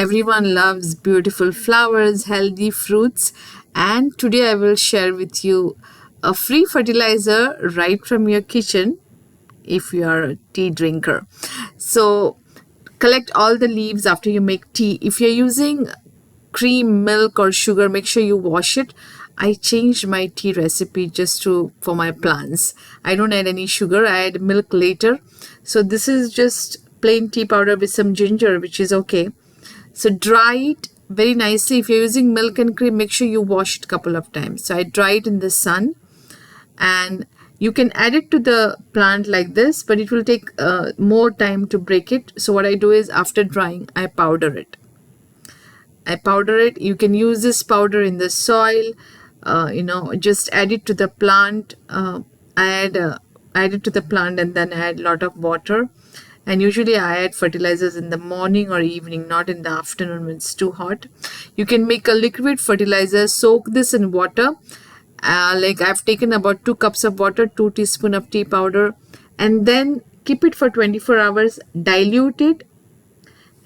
Everyone loves beautiful flowers, healthy fruits, and today I will share with you a free fertilizer right from your kitchen if you are a tea drinker. So, collect all the leaves after you make tea. If you're using cream, milk, or sugar, make sure you wash it. I changed my tea recipe just to for my plants. I don't add any sugar, I add milk later. So, this is just plain tea powder with some ginger, which is okay. So dry it very nicely. If you're using milk and cream, make sure you wash it a couple of times. So I dry it in the sun, and you can add it to the plant like this, but it will take more time to break it. So what I do is after drying, I powder it. You can use this powder in the soil, just add it to the plant. Add it to the plant and then add a lot of water. And usually I add fertilizers in the morning or evening, not in the afternoon when it's too hot. You can make a liquid fertilizer, soak this in water. Like I've taken about 2 cups of water, 2 teaspoons of tea powder, and then keep it for 24 hours, dilute it,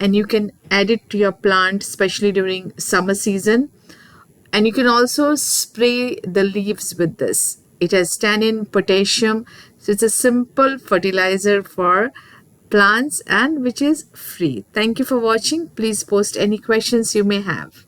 and you can add it to your plant, especially during summer season. And you can also spray the leaves with this. It has tannin, potassium, so it's a simple fertilizer for plants and which is free. Thank you for watching. Please post any questions you may have.